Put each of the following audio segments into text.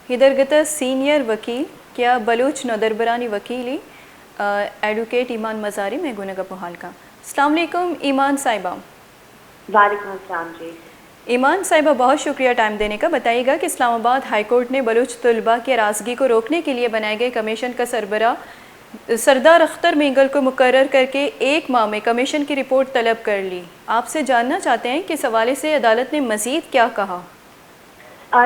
Hiddergata senior वकील क्या Baloch नदरबरानी वकीली advocate ईमान मज़ारी में गुनगा पुहाल का। अस्सलाम वालेकुम ईमान साहिबा। वालेकुम अस्सलाम जी। ईमान साहिबा, बहुत शुक्रिया टाइम देने का। बताइएगा कि इस्लामाबाद हाई कोर्ट ने बलूच तलबा की अराज़गी को रोकने के लिए बनाए गए कमीशन का सरबरा सरदार अख्तर मेंगल को मुकर्रर करके 1 माह में कमीशन की रिपोर्ट तलब कर ली। आपसे जानना चाहते हैं कि इस हवाले से अदालत ने मज़ीद क्या कहा।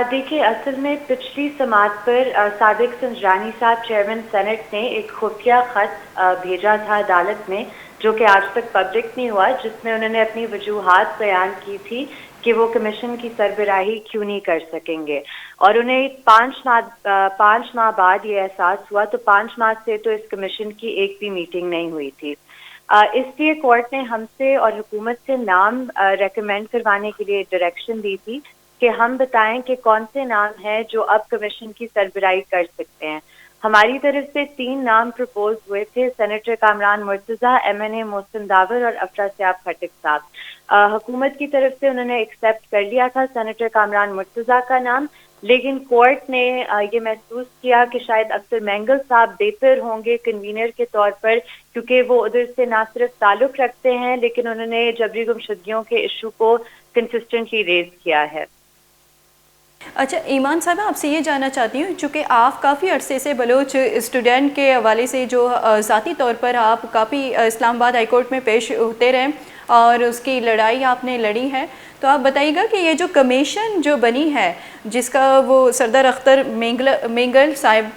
देखिए, असल में पिछली समाअत पर सादिक संजरानी साहब चेयरमैन सेनेट ने एक खुफिया खत भेजा था अदालत में, जो कि आज तक पब्लिक नहीं हुआ, जिसमें उन्होंने अपनी वजूहात बयान की थी कि वो कमीशन की सरबराही क्यों नहीं कर सकेंगे। और उन्हें 5 माह बाद ये एहसास हुआ, तो 5 माह से तो इस कमीशन की एक भी मीटिंग नहीं हुई थी। इसलिए कोर्ट ने हमसे और हुकूमत से नाम रेकमेंड करवाने के लिए डायरेक्शन दी थी कि हम बताएं कि कौन से नाम हैं जो अब कमीशन की सरबराही कर सकते हैं। हमारी तरफ से 3 नाम प्रपोज हुए थे, senator Kamran Murtaza, MNA Mohsin the power और अफरा सियाब खटिक साहब। हुकूमत की तरफ से उन्होंने एक्सेप्ट कर लिया था सेनेटर कामरान मुर्तज़ा का नाम, लेकिन कोर्ट ने ये महसूस किया कि शायद अख्तर मेंगल साहब बेहतर होंगे कन्वीनर के तौर पर, क्योंकि वो उधर से ना सिर्फ ताल्लुक रखते हैं, लेकिन उन्होंने जबरी गुमशुदगियों के इशू को कंसिस्टेंटली रेज किया है। अच्छा ईमान साहब, आपसे ये जानना चाहती हूँ, चूँकि आप काफ़ी अरसे से बलोच स्टूडेंट के हवाले से जो ज़ाती तौर पर आप काफ़ी इस्लामाबाद हाई कोर्ट में पेश होते रहे और उसकी लड़ाई आपने लड़ी है, तो आप बताइएगा कि ये जो कमीशन जो बनी है, जिसका वो सरदार अख्तर मेंगल साहब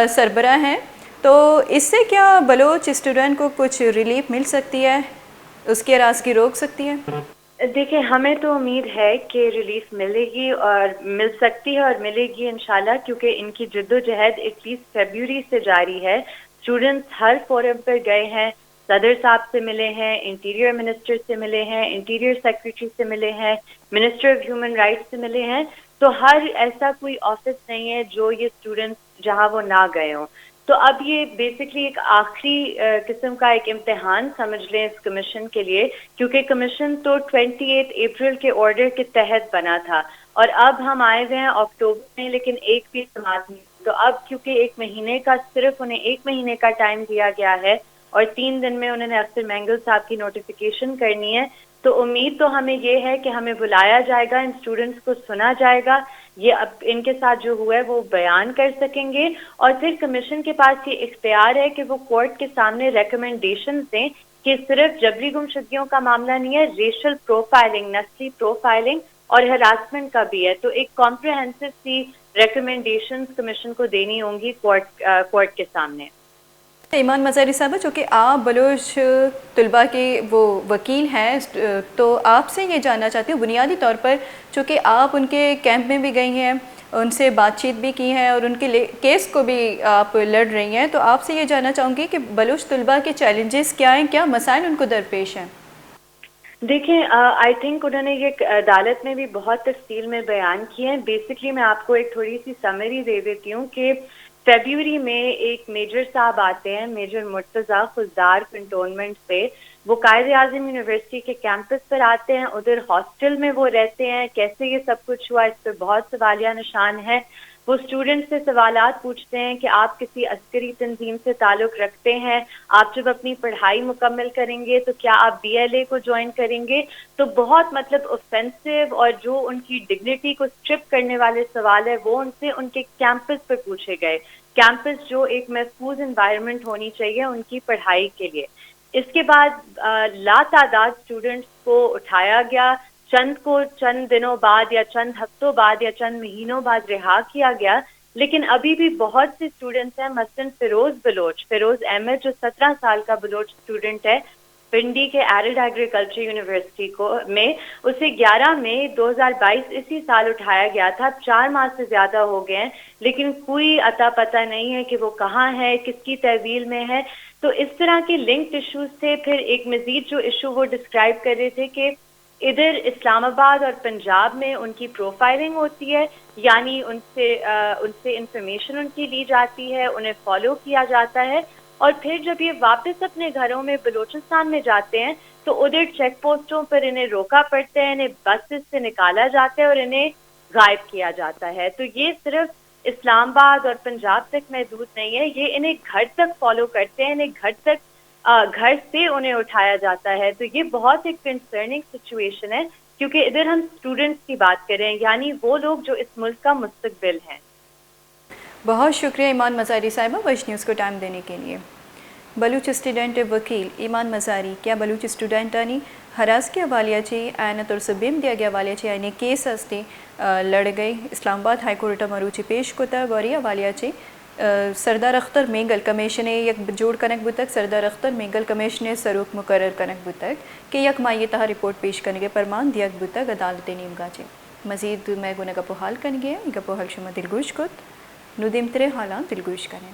सरबराह हैं, तो इससे क्या बलोच स्टूडेंट को कुछ रिलीफ मिल सकती है, उसकी अराज़गी रोक सकती है? देखिए, हमें तो उम्मीद है कि रिलीफ मिलेगी और मिल सकती है और मिलेगी इंशाल्लाह, क्योंकि इनकी जद्दोजहद 21 फरवरी से जारी है। स्टूडेंट्स हर फोरम पर गए हैं, सदर साहब से मिले हैं, इंटीरियर मिनिस्टर से मिले हैं, इंटीरियर सेक्रेटरी से मिले हैं, मिनिस्टर ऑफ ह्यूमन राइट्स से मिले हैं। तो हर ऐसा कोई ऑफिस नहीं है जो ये स्टूडेंट्स जहां वो ना गए हों। तो अब ये बेसिकली एक आखिरी किस्म का एक इम्तिहान समझ लें इस कमीशन के लिए, क्योंकि कमीशन तो 28 अप्रैल के ऑर्डर के तहत बना था और अब हम आए हुए हैं अक्टूबर में, लेकिन एक भी समाअत नहीं। तो अब क्योंकि 1 महीने का, सिर्फ उन्हें 1 महीने का टाइम दिया गया है और 3 दिन में उन्होंने अख्तर मेंगल साहब की नोटिफिकेशन करनी है, तो उम्मीद तो हमें ये है कि हमें बुलाया जाएगा, इन स्टूडेंट्स को सुना जाएगा, ये अब इनके साथ जो हुआ है वो बयान कर सकेंगे और फिर कमीशन के पास ये इख्तियार है कि वो कोर्ट के सामने रिकमेंडेशन दें कि सिर्फ जबरी गुमशुदगियों का मामला नहीं है, रेशियल प्रोफाइलिंग, नस्ली प्रोफाइलिंग और हरासमेंट का भी है। तो एक कॉम्प्रिहेंसिव सी रिकमेंडेशंस कमीशन को देनी होंगी कोर्ट के सामने। ईमान मज़ारी साहब, चूँकि आप बलोच तलबा के वो वकील हैं, तो आपसे ये जानना चाहती हूँ बुनियादी तौर पर, चूँकि आप उनके कैंप में भी गई हैं, उनसे बातचीत भी की है और उनके केस को भी आप लड़ रही हैं, तो आपसे ये जानना चाहूँगी कि बलोच तलबा के चैलेंजेस क्या हैं, क्या मसाइल उनको दरपेश हैं? देखिए, आई थिंक उन्होंने ये अदालत में भी बहुत तफसील में बयान किए हैं। बेसिकली मैं आपको एक थोड़ी सी समरी दे देती हूँ कि फरवरी में एक मेजर साहब आते हैं, मेजर मुर्तज़ा खुजदार कंटोनमेंट से। वो कायद आज़म यूनिवर्सिटी के कैंपस पर आते हैं, उधर हॉस्टल में वो रहते हैं। कैसे ये सब कुछ हुआ, इस पर बहुत सवालिया निशान है। वो स्टूडेंट से सवालात पूछते हैं कि आप किसी अस्करी तंजीम से ताल्लुक रखते हैं, आप जब अपनी पढ़ाई मुकम्मल करेंगे तो क्या आप BLA को ज्वाइन करेंगे। तो बहुत मतलब ऑफेंसिव और जो उनकी डिग्निटी को स्ट्रिप करने वाले सवाल है वो उनसे उनके कैंपस पर पूछे गए। कैंपस जो एक महफूज एनवायरनमेंट होनी चाहिए उनकी पढ़ाई के लिए। इसके बाद लातादाद स्टूडेंट्स को उठाया गया, चंद को चंद दिनों बाद या चंद हफ्तों बाद या चंद महीनों बाद रिहा किया गया, लेकिन अभी भी बहुत से स्टूडेंट्स हैं। मसलन फिरोज अहमद जो 17 साल का बलोच स्टूडेंट है पिंडी के एरिड एग्रीकल्चर यूनिवर्सिटी को में, उसे 11 मई 2022 इसी साल उठाया गया था। 4 माह से ज्यादा हो गए हैं, लेकिन कोई अता पता नहीं है कि वो कहाँ है, किसकी तहवील में है। तो इस तरह के लिंक्ड इश्यूज थे। फिर एक मजीद जो इशू वो डिस्क्राइब कर रहे थे कि इधर इस्लामाबाद और पंजाब में उनकी प्रोफाइलिंग होती है, यानी उनसे इंफॉर्मेशन उनकी ली जाती है, उन्हें फॉलो किया जाता है और फिर जब ये वापस अपने घरों में बलूचिस्तान में जाते हैं तो उधर चेक पोस्टों पर इन्हें रोका पड़ता है, इन्हें बसेस से निकाला जाता है और इन्हें गायब किया जाता है। तो ये सिर्फ اسلام آباد اور پنجاب تک محدود نہیں ہے، یہ انہیں گھر تک فالو کرتے ہیں، انہیں گھر تک گھر سے انہیں اٹھایا جاتا ہے. تو یہ بہت ایک کنسرننگ سچویشن ہے، کیونکہ ادھر ہم اسٹوڈنٹس کی بات کریں، یعنی وہ لوگ جو اس ملک کا مستقبل ہیں. بہت شکریہ ایمان مزاری صاحبہ ویش نیوز کو ٹائم دینے کے لیے. بلوچ اسٹوڈنٹ وکیل ایمان مزاری کیا بلوچ اسٹوڈنٹانی ہراس کے حوالے چی این ترسبیم دیا گیا حوالے چی یعنی کیس ہستی لڑ گئی اسلام آباد ہائی کورٹ مروچی پیش کوتا وری حوالے چی سردار اختر مینگل کمیشنے یک جوڑ کنک بتک سردار اختر مینگل کمیشنے سروک مقرر کنک بتک کہ یک ماہی تہا رپورٹ پیش کنگے پرمان دیگ بتک عدالت نیمگا چے مزید میں گنہ گپو حال کنگے گپو حال شما دلگوش کت ندیم ترے حالان دلگوش کریں.